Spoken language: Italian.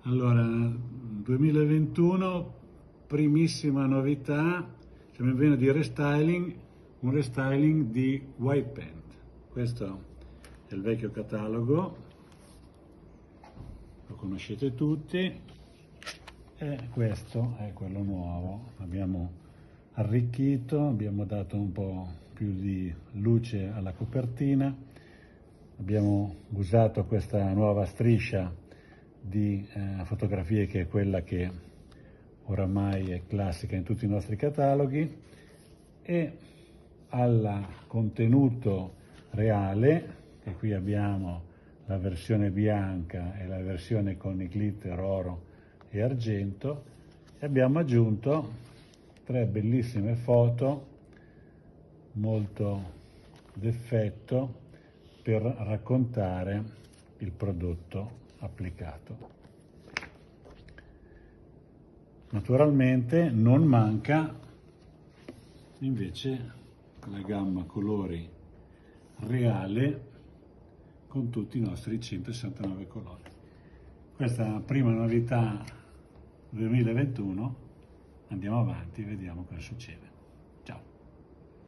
Allora, 2021, primissima novità, siamo in vena di restyling, un restyling di White Paint. Questo è il vecchio catalogo, lo conoscete tutti, e questo è quello nuovo. Abbiamo arricchito, abbiamo dato un po' più di luce alla copertina, abbiamo usato questa nuova striscia di fotografie che è quella che oramai è classica in tutti i nostri cataloghi, e al contenuto reale, che qui abbiamo la versione bianca e la versione con i glitter oro e argento, e abbiamo aggiunto 3 bellissime foto molto d'effetto per raccontare il prodotto applicato. Naturalmente non manca invece la gamma colori reale con tutti i nostri 169 colori. Questa è la prima novità 2021, andiamo avanti e vediamo cosa succede.